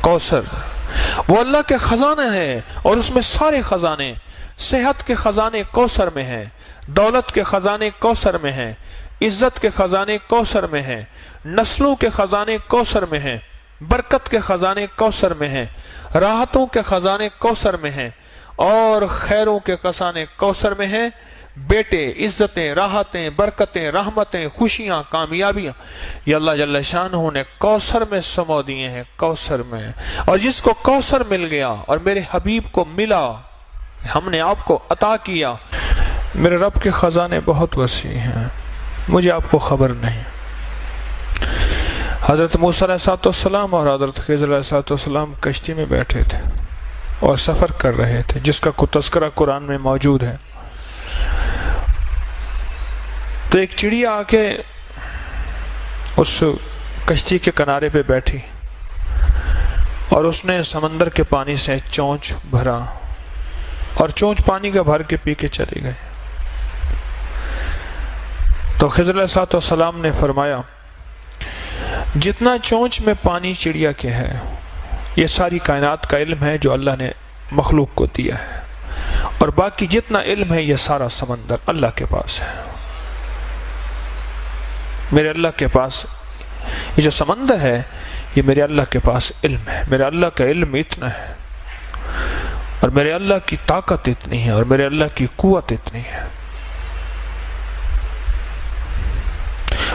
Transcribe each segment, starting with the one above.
کوثر وہ اللہ کے خزانے ہیں، اور اس میں سارے خزانے، صحت کے خزانے کوثر میں ہیں، دولت کے خزانے کوثر میں ہیں، عزت کے خزانے کوثر میں ہیں، نسلوں کے خزانے کوثر میں ہیں، برکت کے خزانے کوثر میں ہیں، راحتوں کے خزانے کوثر میں ہیں، اور خیروں کے خزانے کوثر میں ہیں۔ بیٹے، عزتیں، راحتیں، برکتیں، رحمتیں، خوشیاں، کامیابیاں، یہ اللہ جل شانہ نے کوثر میں سمو دیے ہیں، کوثر میں۔ اور جس کو کوثر مل گیا اور میرے حبیب کو ملا، ہم نے آپ کو عطا کیا، میرے رب کے خزانے بہت وسیع ہیں، مجھے آپ کو خبر نہیں۔ حضرت موسیٰ علیہ السلام اور حضرت خضر علیہ السلام کشتی میں بیٹھے تھے اور سفر کر رہے تھے، جس کا کوئی تذکرہ قرآن میں موجود ہے۔ تو ایک چڑیا آ کے اس کشتی کے کنارے پہ بیٹھی اور اس نے سمندر کے پانی سے چونچ بھرا، اور چونچ پانی کا بھر کے پی کے چلے گئے۔ تو خضر علیہ السلام نے فرمایا، جتنا چونچ میں پانی چڑیا کے ہے، یہ ساری کائنات کا علم ہے جو اللہ نے مخلوق کو دیا ہے، اور باقی جتنا علم ہے یہ سارا سمندر اللہ کے پاس ہے۔ میرے اللہ کے پاس یہ جو سمندر ہے، یہ میرے اللہ کے پاس علم ہے، میرے اللہ کا علم اتنا ہے، اور میرے اللہ کی طاقت اتنی ہے، اور میرے اللہ کی قوت اتنی ہے،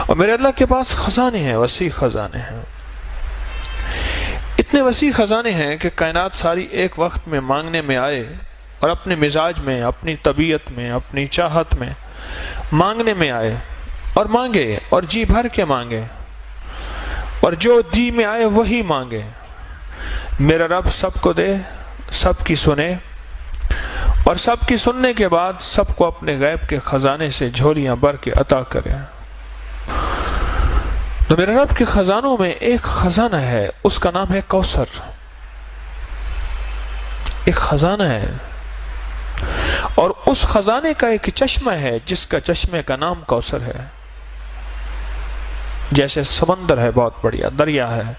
اور میرے اللہ کے پاس خزانے ہیں، وسیع خزانے ہیں، اتنے وسیع خزانے ہیں کہ کائنات ساری ایک وقت میں مانگنے میں آئے، اور اپنے مزاج میں، اپنی طبیعت میں، اپنی چاہت میں مانگنے میں آئے، اور مانگے، اور جی بھر کے مانگے، اور جو جی میں آئے وہی مانگے۔ میرا رب سب کو دے، سب کی سنے، اور سب کی سننے کے بعد سب کو اپنے غیب کے خزانے سے جھولیاں بھر کے عطا کرے۔ تو میرے رب کے خزانوں میں ایک خزانہ ہے، اس کا نام ہے کوثر، ایک خزانہ ہے، اور اس خزانے کا ایک چشمہ ہے جس کا چشمے کا نام کوثر ہے۔ جیسے سمندر ہے، بہت بڑیا دریا ہے،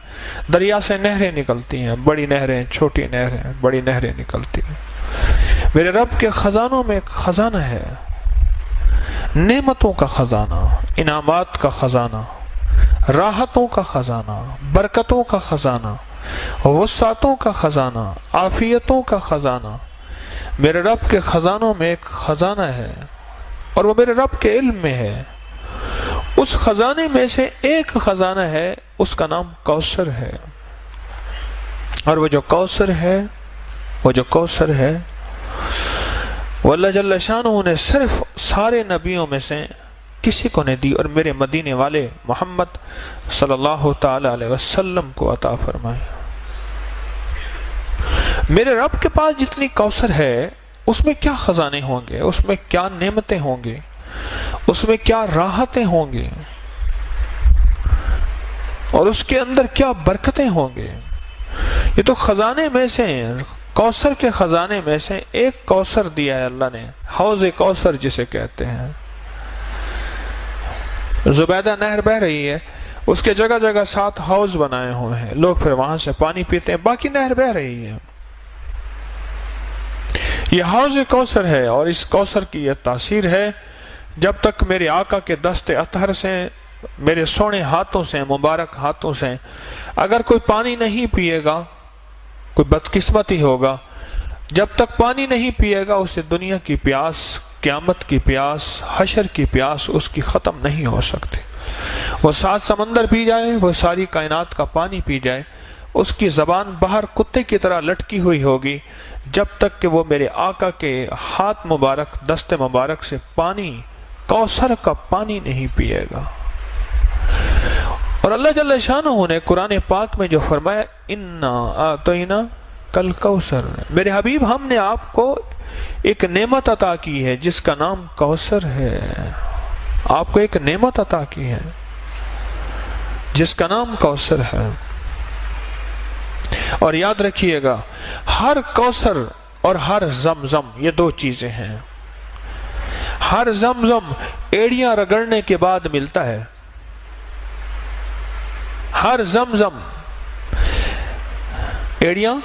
دریا سے نہریں نکلتی ہیں، بڑی نہریں، چھوٹی نہریں، بڑی نہریں نکلتی ہیں۔ میرے رب کے خزانوں میں ایک خزانہ ہے، نعمتوں کا خزانہ، انعامات کا خزانہ، راحتوں کا خزانہ، برکتوں کا خزانہ، وسعتوں کا خزانہ، عافیتوں کا خزانہ۔ میرے رب کے خزانوں میں ایک خزانہ ہے، اور وہ میرے رب کے علم میں ہے۔ اس خزانے میں سے ایک خزانہ ہے، اس کا نام کوثر ہے، اور وہ جو کوثر ہے، وہ اللہ جل شانہ نے صرف سارے نبیوں میں سے کسی کو نہیں دی، اور میرے مدینے والے محمد صلی اللہ تعالی علیہ وسلم کو عطا فرمائی۔ میرے رب کے پاس جتنی کوثر ہے، اس میں کیا خزانے ہوں گے، اس میں کیا نعمتیں ہوں گے، اس میں کیا راحتیں ہوں گی، اور اس کے اندر کیا برکتیں ہوں گے۔ یہ تو خزانے میں سے، کوثر کے خزانے میں سے ایک کوثر دیا ہے اللہ نے، حوض کوثر جسے کہتے ہیں۔ زبیدہ نہر بہ رہی ہے، اس کے جگہ جگہ 7 حوض بنائے ہوئے ہیں، لوگ پھر وہاں سے پانی پیتے ہیں، باقی نہر بہ رہی ہے۔ یہ حوض کوثر ہے، اور اس کوثر کی یہ تاثیر ہے، جب تک میرے آقا کے دست اطہر سے، میرے سونے ہاتھوں سے، مبارک ہاتھوں سے اگر کوئی پانی نہیں پیے گا، کوئی بدقسمتی ہوگا، جب تک پانی نہیں پیے گا، اسے دنیا کی پیاس، قیامت کی پیاس، حشر کی پیاس اس کی ختم نہیں ہو سکتی۔ وہ 7 سمندر پی جائے، وہ ساری کائنات کا پانی پی جائے، اس کی زبان باہر کتے کی طرح لٹکی ہوئی ہوگی، جب تک کہ وہ میرے آقا کے ہاتھ مبارک، دست مبارک سے پانی، کوثر کا پانی نہیں پیے گا۔ اور اللہ جل شانہ نے قرآن پاک میں جو فرمایا، اِنَّا آتَيْنَا کل کوثر، میرے حبیب ہم نے آپ کو ایک نعمت عطا کی ہے جس کا نام کوثر ہے۔ آپ کو ایک نعمت عطا کی ہے جس کا نام کوثر ہے۔ اور یاد رکھیے گا، ہر کوثر اور ہر زمزم یہ 2 چیزیں ہیں۔ ہر زمزم ایڑیاں رگڑنے کے بعد ملتا ہے، ہر زمزم ایڑیاں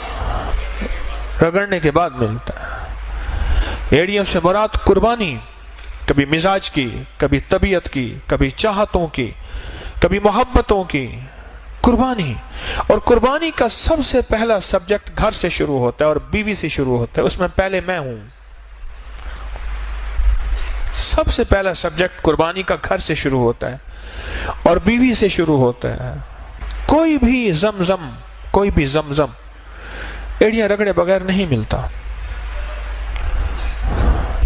رگڑنے کے بعد ملتا ہے۔ ایڑیوں سے مراد قربانی، کبھی مزاج کی، کبھی طبیعت کی، کبھی چاہتوں کی، کبھی محبتوں کی قربانی۔ اور قربانی کا سب سے پہلا سبجیکٹ گھر سے شروع ہوتا ہے اور بیوی سے شروع ہوتا ہے، اس میں پہلے میں ہوں۔ سب سے پہلا سبجیکٹ قربانی کا گھر سے شروع ہوتا ہے اور بیوی سے شروع ہوتا ہے۔ کوئی بھی زمزم ایڑیاں رگڑے بغیر نہیں ملتا۔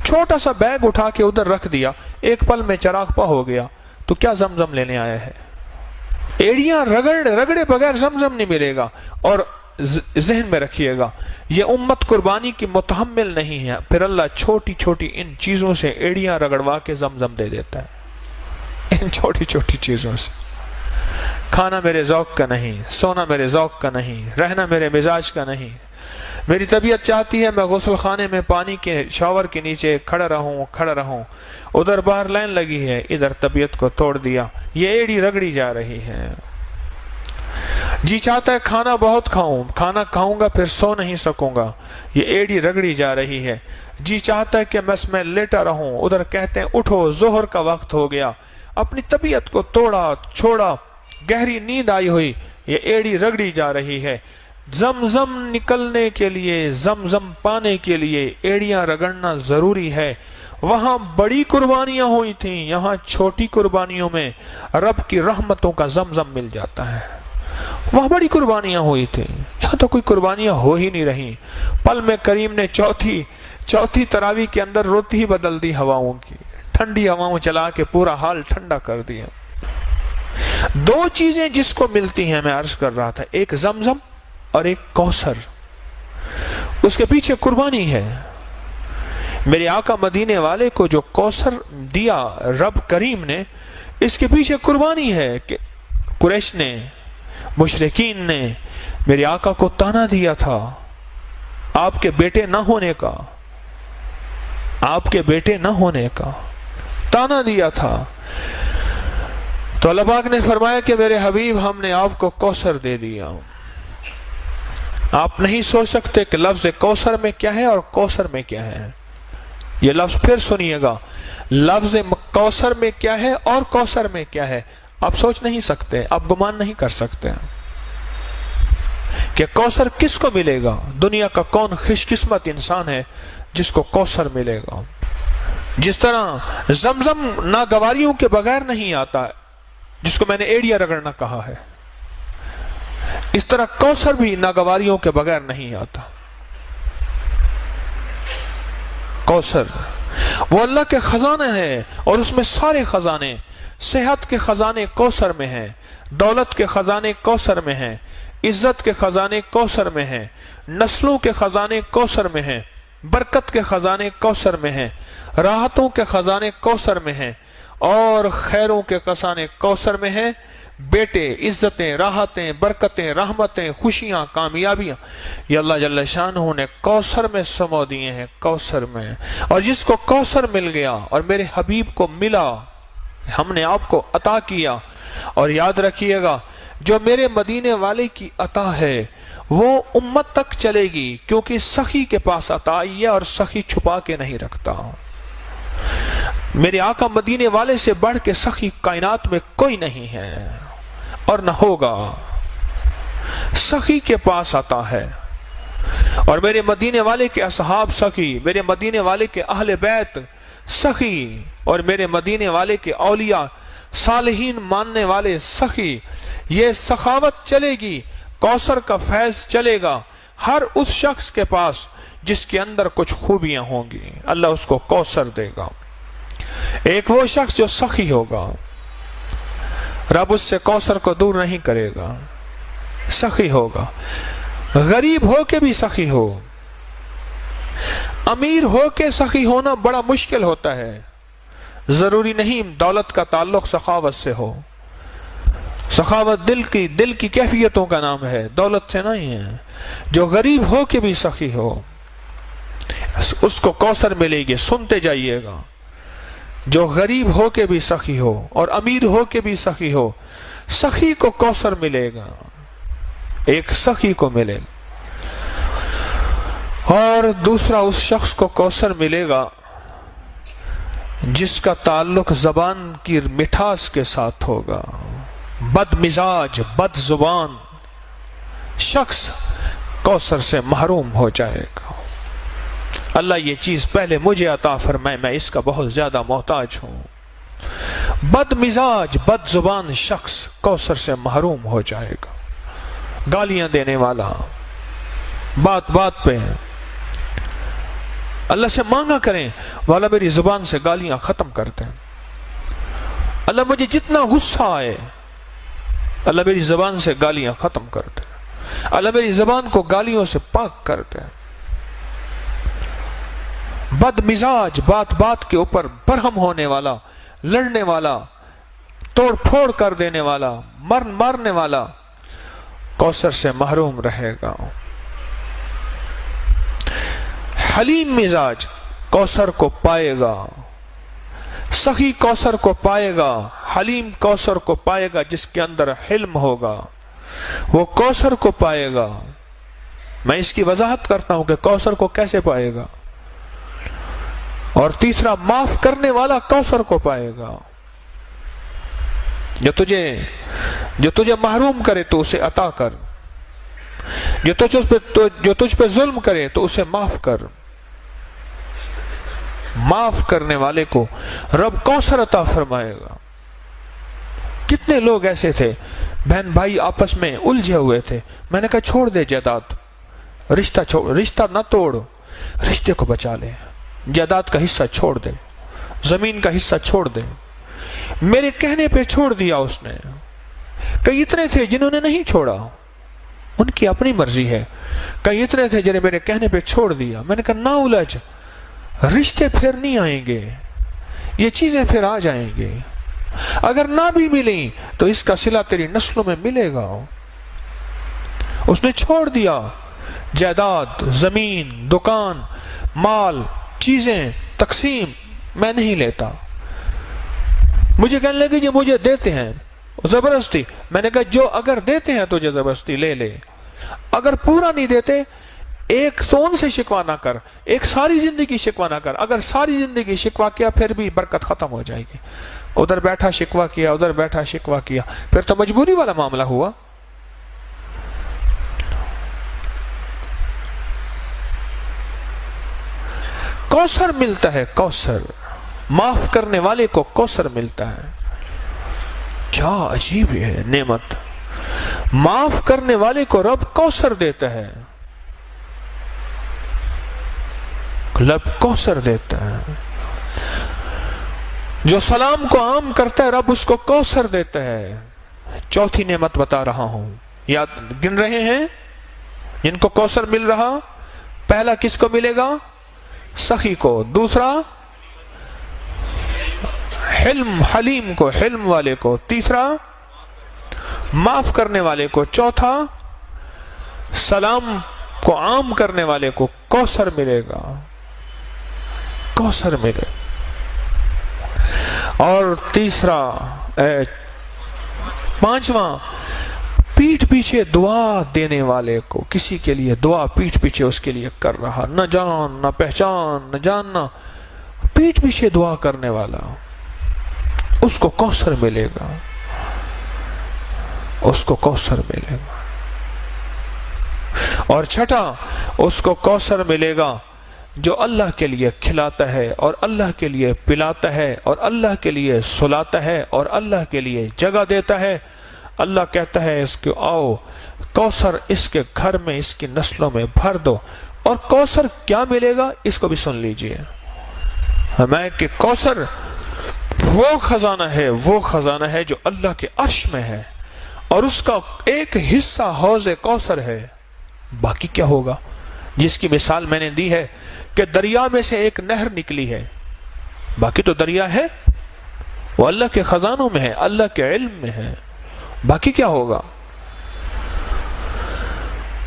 چھوٹا سا بیگ اٹھا کے ادھر رکھ دیا، ایک پل میں چراغ پا ہو گیا، تو کیا زمزم لینے آیا ہے؟ ایڑیاں رگڑے بغیر زمزم نہیں ملے گا۔ اور ذہن میں رکھیے گا، یہ امت قربانی کی متحمل نہیں ہے، پھر اللہ چھوٹی چھوٹی ان چیزوں سے ایڑیاں رگڑوا کے زمزم دے دیتا ہے۔ ان چھوٹی چھوٹی چیزوں سے۔ کھانا میرے ذوق کا نہیں، سونا میرے ذوق کا نہیں، رہنا میرے مزاج کا نہیں۔ میری طبیعت چاہتی ہے میں غسل خانے میں پانی کے شاور کے نیچے کھڑا رہوں، ادھر باہر لائن لگی ہے، ادھر طبیعت کو توڑ دیا، یہ ایڑی رگڑی جا رہی ہے۔ جی چاہتا ہے کھانا بہت کھانا کھاؤں گا پھر سو نہیں سکوں گا، یہ ایڑی رگڑی جا رہی ہے۔ جی چاہتا ہے کہ بس میں لیٹا رہوں، ادھر کہتے ہیں اٹھو ظہر کا وقت ہو گیا، اپنی طبیعت کو توڑا چھوڑا، گہری نیند آئی ہوئی، یہ ایڑی رگڑی جا رہی ہے۔ زمزم نکلنے کے لیے، زمزم پانے کے لیے ایڑیاں رگڑنا ضروری ہے۔ وہاں بڑی قربانیاں ہوئی تھیں، یہاں چھوٹی قربانیوں میں رب کی رحمتوں کا زمزم مل جاتا ہے۔ وہاں بڑی قربانیاں ہوئی تھیں، یہاں تو کوئی قربانیاں ہو ہی نہیں رہی۔ پل میں کریم نے چوتھی تراویح کے اندر روتی ہی بدل دی ہواؤں کی، ٹھنڈی ہواؤں چلا کے پورا حال ٹھنڈا کر دیا۔ دو چیزیں جس کو ملتی ہیں، میں عرض کر رہا تھا، ایک زمزم اور ایک کوثر، اس کے پیچھے قربانی ہے۔ میرے آقا مدینے والے کو جو کوثر دیا رب کریم نے، اس کے پیچھے قربانی ہے کہ قریش نے، مشرکین نے میرے آقا کو تانا دیا تھا آپ کے بیٹے نہ ہونے کا تانا دیا تھا، تو اللہ پاک نے فرمایا کہ میرے حبیب ہم نے آپ کو کوثر دے دیا۔ آپ نہیں سوچ سکتے کہ لفظ کوثر میں کیا ہے اور کوثر میں کیا ہے۔ یہ لفظ پھر سنیے گا، لفظ کوثر میں کیا ہے اور کوثر میں کیا ہے۔ آپ سوچ نہیں سکتے، آپ گمان نہیں کر سکتے کہ کوثر کس کو ملے گا۔ دنیا کا کون خوش قسمت انسان ہے جس کو کوثر ملے گا۔ جس طرح زمزم ناگواریوں کے بغیر نہیں آتا، جس کو میں نے ایڑیا رگڑنا کہا ہے، اس طرح کوثر بھی ناگواریوں کے بغیر نہیں آتا۔ کوثر وہ اللہ کے خزانے ہیں اور اس میں سارے خزانے، صحت کے خزانے کوثر میں ہیں، دولت کے خزانے کوثر میں ہیں، عزت کے خزانے کوثر میں ہیں، نسلوں کے خزانے کوثر میں ہیں، برکت کے خزانے کوثر میں ہیں، راحتوں کے خزانے کوثر میں ہیں، اور خیروں کے خزانے کوثر میں ہیں۔ بیٹے، عزتیں، راحتیں، برکتیں، رحمتیں، خوشیاں، کامیابیاں، یہ اللہ جل شانہ نے کوثر میں سمو دیے ہیں، کوثر میں۔ اور جس کو کوثر مل گیا اور میرے حبیب کو ملا، ہم نے آپ کو عطا کیا۔ اور یاد رکھیے گا، جو میرے مدینے والے کی عطا ہے وہ امت تک چلے گی، کیونکہ سخی کے پاس عطا ہے اور سخی چھپا کے نہیں رکھتا۔ میرے آقا مدینے والے سے بڑھ کے سخی کائنات میں کوئی نہیں ہے اور نہ ہوگا۔ سخی کے پاس عطا ہے، اور میرے مدینے والے کے اصحاب سخی، میرے مدینے والے کے اہل بیت سخی، اور میرے مدینے والے کے اولیاء صالحین ماننے والے سخی۔ یہ سخاوت چلے گی، کوثر کا فیض چلے گا ہر اس شخص کے پاس جس کے اندر کچھ خوبیاں ہوں گی، اللہ اس کو کوثر دے گا۔ ایک وہ شخص جو سخی ہوگا، رب اس سے کوثر کو دور نہیں کرے گا، سخی ہوگا۔ غریب ہو کے بھی سخی ہو، امیر ہو کے سخی ہونا بڑا مشکل ہوتا ہے۔ ضروری نہیں دولت کا تعلق سخاوت سے ہو، سخاوت دل کی کیفیتوں کا نام ہے، دولت سے نہیں ہے۔ جو غریب ہو کے بھی سخی ہو اس کو کوثر ملے گی، سنتے جائیے گا۔ جو غریب ہو کے بھی سخی ہو اور امیر ہو کے بھی سخی ہو، سخی کو کوثر ملے گا، ایک سخی کو ملے گا۔ اور دوسرا اس شخص کو کوثر ملے گا جس کا تعلق زبان کی مٹھاس کے ساتھ ہوگا. بد مزاج، بد زبان شخص کوثر سے محروم ہو جائے گا. اللہ یہ چیز پہلے مجھے عطا فرمائے، میں اس کا بہت زیادہ محتاج ہوں. بد مزاج، بد زبان شخص کوثر سے محروم ہو جائے گا. گالیاں دینے والا، بات بات پہ اللہ سے مانگا کریں، والا میری زبان سے گالیاں ختم کر دیں. اللہ مجھے جتنا غصہ آئے، اللہ میری زبان سے گالیاں ختم کر دے. اللہ میری زبان کو گالیوں سے پاک کر دے. بد مزاج، بات بات کے اوپر برہم ہونے والا، لڑنے والا، توڑ پھوڑ کر دینے والا، مارنے والا کوثر سے محروم رہے گا. حلیم مزاج کوثر کو پائے گا، سخی کوثر کو پائے گا، حلیم کوثر کو پائے گا. جس کے اندر حلم ہوگا وہ کوثر کو پائے گا. میں اس کی وضاحت کرتا ہوں کہ کوثر کو کیسے پائے گا. اور تیسرا، معاف کرنے والا کوثر کو پائے گا. جو تجھے محروم کرے تو اسے عطا کر، جو تجھ پہ ظلم کرے تو اسے معاف کر. معاف کرنے والے کو رب کوثر عطا فرمائے گا. کتنے لوگ ایسے تھے، بہن بھائی آپس میں الجھے ہوئے تھے، میں نے کہا چھوڑ دے جائیداد، رشتہ نہ توڑ، رشتے کو بچا لے. جائیداد کا حصہ چھوڑ دے، زمین کا حصہ چھوڑ دے. میرے کہنے پہ چھوڑ دیا اس نے. کئی اتنے تھے جنہوں نے نہیں چھوڑا، ان کی اپنی مرضی ہے. کئی اتنے تھے جنہیں میرے کہنے پہ چھوڑ دیا. میں نے کہا نہ الجھ، رشتے پھر نہیں آئیں گے، یہ چیزیں پھر آ جائیں گے. اگر نہ بھی ملیں تو اس کا صلہ تیری نسلوں میں ملے گا. اس نے چھوڑ دیا جائیداد، زمین، دکان، مال، چیزیں، تقسیم. میں نہیں لیتا. مجھے کہنے لگے جو مجھے دیتے ہیں زبردستی. میں نے کہا جو اگر دیتے ہیں تجھے زبردستی لے لے، اگر پورا نہیں دیتے ایک تو ان سے شکوہ نہ کر، ایک ساری زندگی شکوہ نہ کر. اگر ساری زندگی شکوہ کیا پھر بھی برکت ختم ہو جائے گی. ادھر بیٹھا شکوہ کیا، ادھر بیٹھا شکوہ کیا، پھر تو مجبوری والا معاملہ ہوا. کوثر ملتا ہے، کوثر معاف کرنے والے کو کوثر ملتا ہے. کیا عجیب ہے نعمت. معاف کرنے والے کو رب کوثر دیتا ہے، رب کوثر دیتا ہے. جو سلام کو عام کرتا ہے رب اس کو کوثر دیتا ہے. چوتھی نعمت بتا رہا ہوں، یاد گن رہے ہیں جن کو کوثر مل رہا. پہلا کس کو ملے گا؟ سخی کو. دوسرا حلم، حلیم کو، حلم والے کو. تیسرا معاف کرنے والے کو. چوتھا سلام کو عام کرنے والے کو کوثر ملے گا، کوثر ملے. اور تیسرا پانچواں، پیٹھ پیچھے دعا دینے والے کو. کسی کے لیے دعا پیٹھ پیچھے اس کے لیے کر رہا، نہ جان نہ پہچان نہ جاننا، پیٹھ پیچھے دعا کرنے والا، اس کو کوثر ملے گا، اس کو کوثر ملے گا. اور چھٹا، اس کو کوثر ملے گا جو اللہ کے لیے کھلاتا ہے اور اللہ کے لیے پلاتا ہے اور اللہ کے لیے سلاتا ہے اور اللہ کے لیے جگہ دیتا ہے. اللہ کہتا ہے اس کو آؤ کوثر اس کے گھر میں، اس کی نسلوں میں بھر دو. اور کوثر کیا ملے گا اس کو بھی سن لیجئے. ہمیں کہ کوثر وہ خزانہ ہے جو اللہ کے عرش میں ہے، اور اس کا ایک حصہ حوض کوثر ہے. باقی کیا ہوگا؟ جس کی مثال میں نے دی ہے کہ دریا میں سے ایک نہر نکلی ہے، باقی تو دریا ہے، وہ اللہ کے خزانوں میں ہے، اللہ کے علم میں ہے. باقی کیا ہوگا؟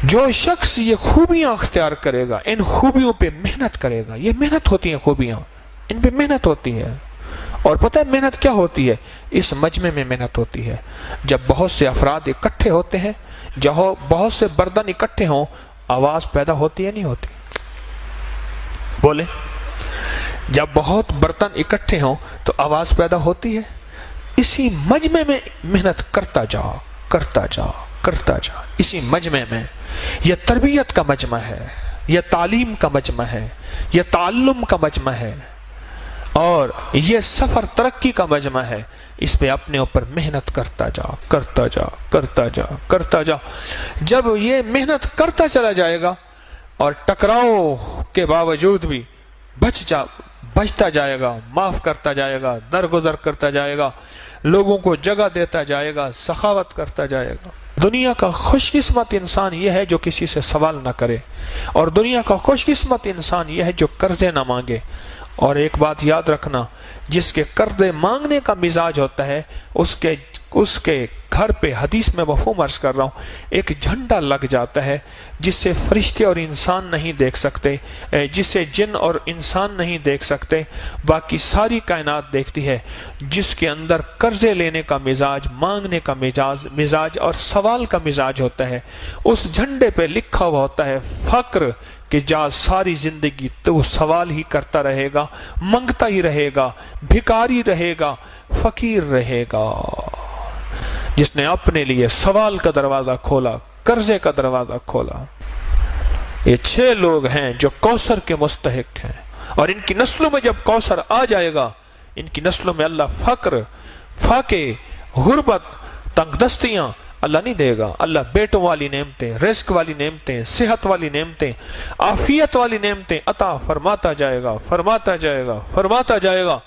جو شخص یہ خوبیاں اختیار کرے گا، ان خوبیوں پہ محنت کرے گا. یہ محنت ہوتی ہیں خوبیاں، ان پہ محنت ہوتی ہے. اور پتہ ہے محنت کیا ہوتی ہے؟ اس مجمع میں محنت ہوتی ہے. جب بہت سے افراد اکٹھے ہوتے ہیں، جہاں بہت سے برتن اکٹھے ہوں، آواز پیدا ہوتی ہے نہیں ہوتی؟ بولے جب بہت برتن اکٹھے ہوں تو آواز پیدا ہوتی ہے. اسی مجمع میں محنت کرتا جاؤ کرتا جاؤ کرتا جاؤ. اسی مجمع میں یہ تربیت کا مجمع ہے، یہ تعلیم کا مجمع ہے، یہ تعلم کا مجمع ہے، اور یہ سفر ترقی کا مجمع ہے. اس پہ اپنے اوپر محنت کرتا جاؤ کرتا جاؤ کرتا جاؤ کرتا جاؤ. جب یہ محنت کرتا چلا جائے گا اور ٹکراؤ کے باوجود بھی بچتا جائے گا، معاف کرتا جائے گا، درگزر کرتا جائے گا، لوگوں کو جگہ دیتا جائے گا، سخاوت کرتا جائے گا. دنیا کا خوش قسمت انسان یہ ہے جو کسی سے سوال نہ کرے، اور دنیا کا خوش قسمت انسان یہ ہے جو قرضے نہ مانگے. اور ایک بات یاد رکھنا، جس کے قرضے مانگنے کا مزاج ہوتا ہے اس کے گھر پہ، حدیث میں مفہوم عرض کر رہا ہوں، ایک جھنڈا لگ جاتا ہے جس سے فرشتے اور انسان نہیں دیکھ سکتے، جس سے جن اور انسان نہیں دیکھ سکتے، باقی ساری کائنات دیکھتی ہے. جس کے اندر قرضے لینے کا مزاج، مانگنے کا مزاج اور سوال کا مزاج ہوتا ہے، اس جھنڈے پہ لکھا ہوا ہوتا ہے فقر، کہ جا ساری زندگی تو سوال ہی کرتا رہے گا، منگتا ہی رہے گا، بھکاری رہے گا، فقیر رہے گا. جس نے اپنے لیے سوال کا دروازہ کھولا، قرضے کا دروازہ کھولا. یہ 6 لوگ ہیں جو کوثر کے مستحق ہیں، اور ان کی نسلوں میں جب کوثر آ جائے گا، ان کی نسلوں میں اللہ فقر، فاقے، غربت، تنگ دستیاں اللہ نہیں دے گا. اللہ بیٹوں والی نعمتیں، رزق والی نعمتیں، صحت والی نعمتیں، عافیت والی نعمتیں عطا فرماتا جائے گا، فرماتا جائے گا، فرماتا جائے گا.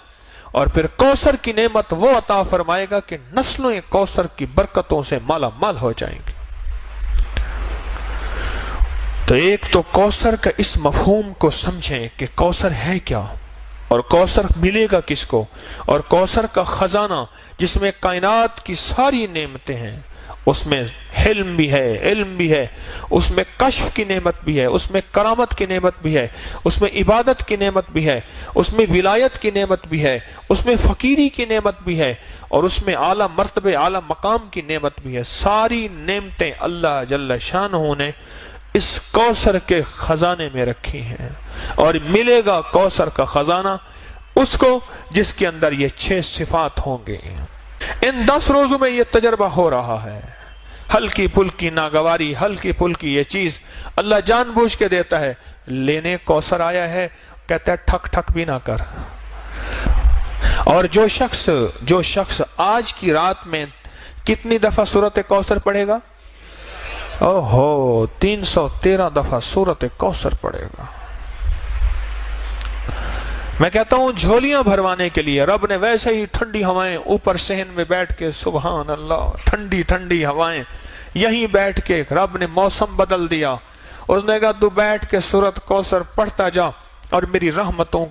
اور پھر کوثر کی نعمت وہ عطا فرمائے گا کہ نسلوں کوثر کی برکتوں سے مالا مال ہو جائیں گے. تو ایک تو کوثر کا اس مفہوم کو سمجھیں کہ کوثر ہے کیا، اور کوثر ملے گا کس کو، اور کوثر کا خزانہ جس میں کائنات کی ساری نعمتیں ہیں، اس میں حلم بھی ہے، علم بھی ہے، اس میں کشف کی نعمت بھی ہے، اس میں کرامت کی نعمت بھی ہے، اس میں عبادت کی نعمت بھی ہے، اس میں ولایت کی نعمت بھی ہے، اس میں فقیری کی نعمت بھی ہے، اور اس میں اعلیٰ مرتبے، اعلیٰ مقام کی نعمت بھی ہے. ساری نعمتیں اللہ جل شانہ نے اس کوثر کے خزانے میں رکھی ہیں. اور ملے گا کوثر کا خزانہ اس کو جس کے اندر یہ 6 صفات ہوں گے. ان 10 روزوں میں یہ تجربہ ہو رہا ہے. ہلکی پھلکی ناگواری، ہلکی پھلکی یہ چیز اللہ جان بوجھ کے دیتا ہے. لینے کوثر آیا ہے، کہتا ہے ٹھک ٹھک بھی نہ کر. اور جو شخص آج کی رات میں کتنی دفعہ سورۃ کوثر پڑھے گا؟ 313 دفعہ سورۃ کوثر پڑھے گا. میں کہتا ہوں جھولیاں بھروانے کے لیے رب نے ویسے ہی ٹھنڈی ہوائیں اوپر صحن میں بیٹھ کے، سبحان اللہ، ٹھنڈی ٹھنڈی ہوائیں یہیں بیٹھ کے رب نے موسم بدل دیا. اس نے کہا تو بیٹھ کے سورۃ کوثر پڑھتا جا اور میری رحمتوں